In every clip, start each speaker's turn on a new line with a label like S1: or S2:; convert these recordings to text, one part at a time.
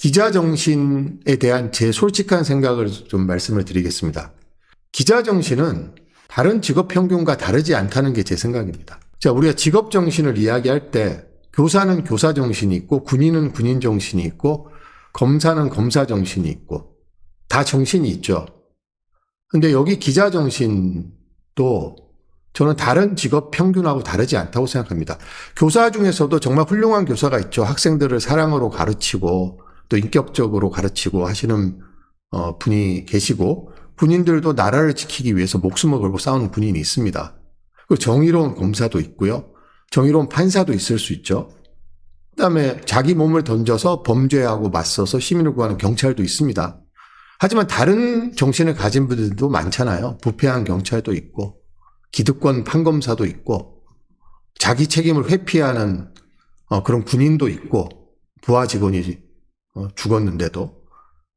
S1: 기자 정신에 대한 제 솔직한 생각을 좀 말씀을 드리겠습니다. 기자 정신은 다른 직업 평균과 다르지 않다는 게 제 생각입니다. 자, 우리가 직업 정신을 이야기할 때 교사는 교사 정신이 있고 군인은 군인 정신이 있고 검사는 검사 정신이 있고 다 정신이 있죠. 근데 여기 기자 정신도 저는 다른 직업 평균하고 다르지 않다고 생각합니다. 교사 중에서도 정말 훌륭한 교사가 있죠. 학생들을 사랑으로 가르치고 또 인격적으로 가르치고 하시는 분이 계시고 군인들도 나라를 지키기 위해서 목숨을 걸고 싸우는 군인이 있습니다. 그리고 정의로운 검사도 있고요. 정의로운 판사도 있을 수 있죠. 그다음에 자기 몸을 던져서 범죄하고 맞서서 시민을 구하는 경찰도 있습니다. 하지만 다른 정신을 가진 분들도 많잖아요. 부패한 경찰도 있고 기득권 판검사도 있고 자기 책임을 회피하는 그런 군인도 있고 부하 직원이 죽었는데도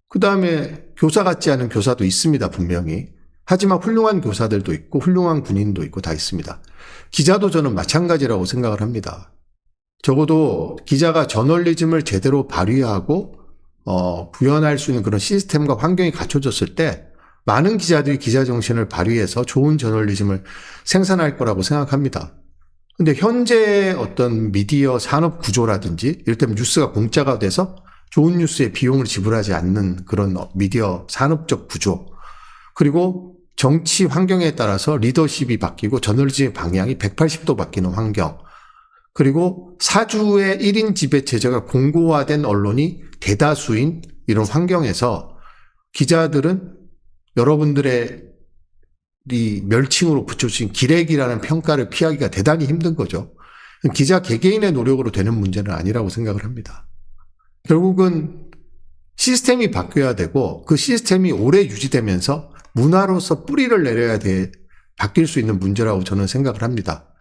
S1: 그 다음에 교사 같지 않은 교사도 있습니다. 분명히. 하지만 훌륭한 교사들도 있고 훌륭한 군인도 있고 다 있습니다. 기자도 저는 마찬가지라고 생각을 합니다. 적어도 기자가 저널리즘을 제대로 발휘하고 구현할 수 있는 그런 시스템과 환경이 갖춰졌을 때 많은 기자들이 기자 정신을 발휘해서 좋은 저널리즘을 생산할 거라고 생각합니다. 근데 현재 어떤 미디어 산업 구조라든지 이를테면 뉴스가 공짜가 돼서 좋은 뉴스에 비용을 지불하지 않는 그런 미디어 산업적 구조, 그리고 정치 환경에 따라서 리더십이 바뀌고 저널리즘의 방향이 180도 바뀌는 환경, 그리고 사주의 1인 지배체제가 공고화된 언론이 대다수인 이런 환경에서 기자들은 여러분들의 이 멸칭으로 붙여주신 기레기라는 평가를 피하기가 대단히 힘든 거죠. 기자 개개인의 노력으로 되는 문제는 아니라고 생각을 합니다. 결국은 시스템이 바뀌어야 되고 그 시스템이 오래 유지되면서 문화로서 뿌리를 내려야 바뀔 수 있는 문제라고 저는 생각을 합니다.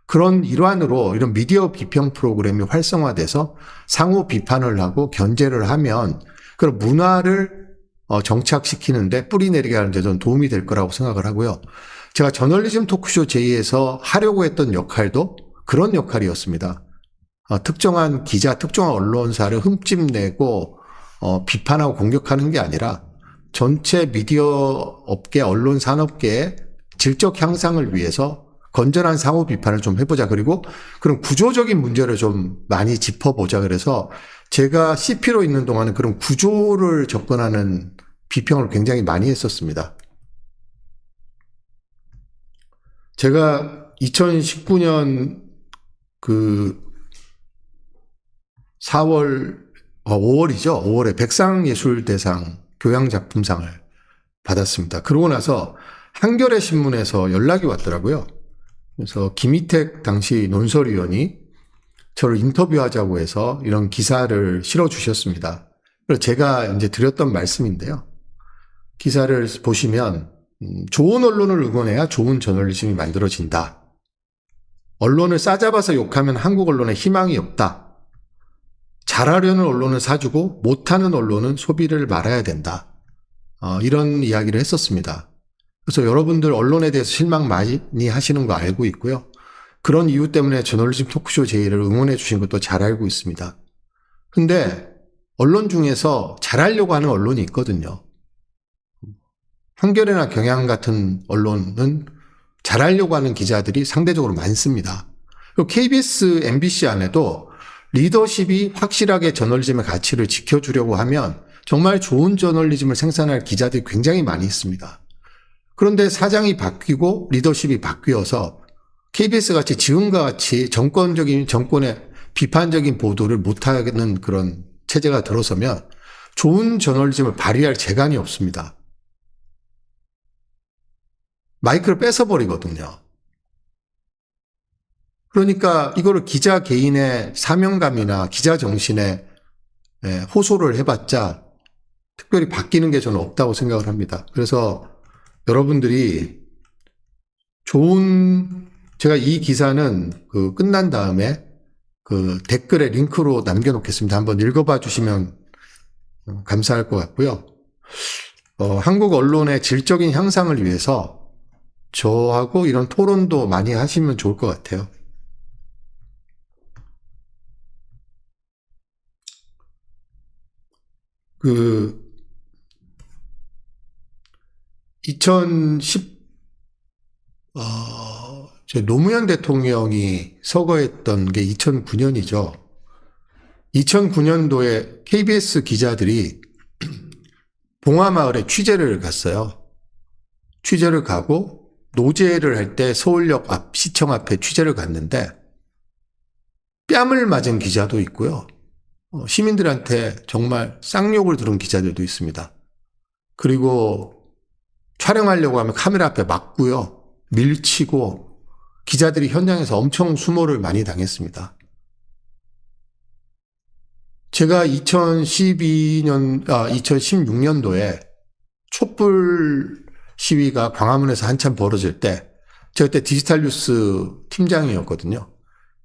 S1: 그런 일환으로 이런 미디어 비평 프로그램이 활성화돼서 상호 비판을 하고 견제를 하면 그런 문화를 정착시키는데 뿌리 내리게 하는 데 저는 도움이 될 거라고 생각을 하고요. 제가 저널리즘 토크쇼 제2에서 하려고 했던 역할도 그런 역할이었습니다. 특정한 기자, 특정한 언론사를 흠집내고 비판하고 공격하는 게 아니라 전체 미디어 업계, 언론 산업계의 질적 향상을 위해서 건전한 상호 비판을 좀 해보자. 그리고 그런 구조적인 문제를 좀 많이 짚어보자. 그래서 제가 CP로 있는 동안은 그런 구조를 접근하는 비평을 굉장히 많이 했었습니다. 제가 2019년 5월이죠. 5월에 백상예술대상 교양작품상을 받았습니다. 그러고 나서 한겨레 신문에서 연락이 왔더라고요. 그래서 김희택 당시 논설위원이 저를 인터뷰하자고 해서 이런 기사를 실어주셨습니다. 그래서 제가 이제 드렸던 말씀인데요. 기사를 보시면 좋은 언론을 응원해야 좋은 저널리즘이 만들어진다. 언론을 싸잡아서 욕하면 한국 언론에 희망이 없다. 잘하려는 언론은 사주고 못하는 언론은 소비를 말아야 된다. 이런 이야기를 했었습니다. 그래서 여러분들 언론에 대해서 실망 많이 하시는 거 알고 있고요. 그런 이유 때문에 저널리즘 토크쇼 제2를 응원해 주신 것도 잘 알고 있습니다. 근데 언론 중에서 잘하려고 하는 언론이 있거든요. 한겨레나 경향 같은 언론은 잘하려고 하는 기자들이 상대적으로 많습니다. 그리고 KBS, MBC 안에도 리더십이 확실하게 저널리즘의 가치를 지켜주려고 하면 정말 좋은 저널리즘을 생산할 기자들이 굉장히 많이 있습니다. 그런데 사장이 바뀌고 리더십이 바뀌어서 KBS같이 지금과 같이 정권의 비판적인 보도를 못하는 그런 체제가 들어서면 좋은 저널리즘을 발휘할 재간이 없습니다. 마이크를 뺏어버리거든요. 그러니까 이거를 기자 개인의 사명감이나 기자 정신에 호소를 해봤자 특별히 바뀌는 게 저는 없다고 생각을 합니다. 그래서 여러분들이 제가 이 기사는 끝난 다음에 댓글에 링크로 남겨놓겠습니다. 한번 읽어봐 주시면 감사할 것 같고요. 한국 언론의 질적인 향상을 위해서 저하고 이런 토론도 많이 하시면 좋을 것 같아요. 노무현 대통령이 서거했던 게 2009년이죠. 2009년도에 KBS 기자들이 봉화마을에 취재를 갔어요. 취재를 가고 노제를 할 때 서울역 앞 시청 앞에 취재를 갔는데 뺨을 맞은 기자도 있고요. 시민들한테 정말 쌍욕을 들은 기자들도 있습니다. 그리고 촬영하려고 하면 카메라 앞에 막고요. 밀치고 기자들이 현장에서 엄청 수모를 많이 당했습니다. 제가 2016년도에 촛불 시위가 광화문에서 한참 벌어질 때 제가 그때 디지털 뉴스 팀장이었거든요.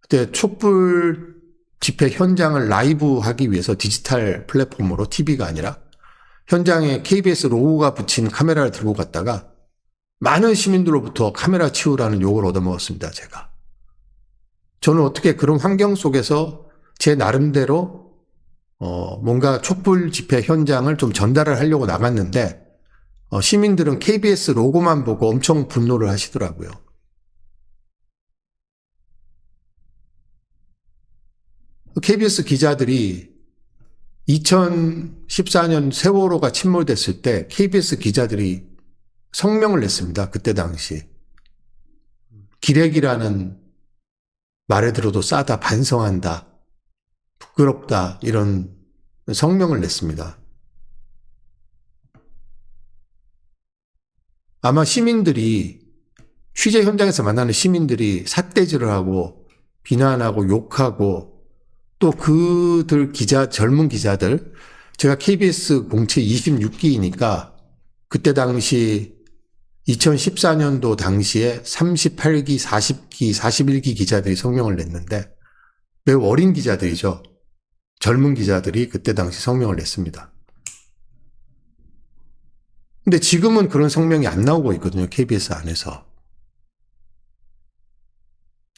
S1: 그때 촛불 집회 현장을 라이브 하기 위해서 디지털 플랫폼으로 TV가 아니라 현장에 KBS 로고가 붙인 카메라를 들고 갔다가 많은 시민들로부터 카메라 치우라는 욕을 얻어먹었습니다. 제가. 저는 어떻게 그런 환경 속에서 제 나름대로 뭔가 촛불 집회 현장을 좀 전달을 하려고 나갔는데 시민들은 KBS 로고만 보고 엄청 분노를 하시더라고요. KBS 기자들이 2014년 세월호가 침몰됐을 때 KBS 기자들이 성명을 냈습니다. 그때 당시. 기레기라는 말에 들어도 싸다, 반성한다, 부끄럽다 이런 성명을 냈습니다. 아마 시민들이 취재 현장에서 만나는 시민들이 삿대질을 하고 비난하고 욕하고 또 그들 젊은 기자들 제가 KBS 공채 26기이니까 그때 당시 2014년도 당시에 38기, 40기, 41기 기자들이 성명을 냈는데 매우 어린 기자들이죠. 젊은 기자들이 그때 당시 성명을 냈습니다. 근데 지금은 그런 성명이 안 나오고 있거든요. KBS 안에서.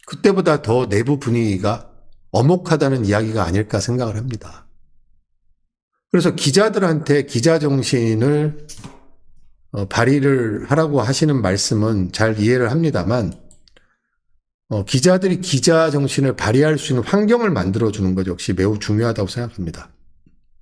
S1: 그때보다 더 내부 분위기가 엄혹하다는 이야기가 아닐까 생각을 합니다. 그래서 기자들한테 기자 정신을 발휘를 하라고 하시는 말씀은 잘 이해를 합니다만 기자들이 기자 정신을 발휘할 수 있는 환경을 만들어주는 것 역시 매우 중요하다고 생각합니다.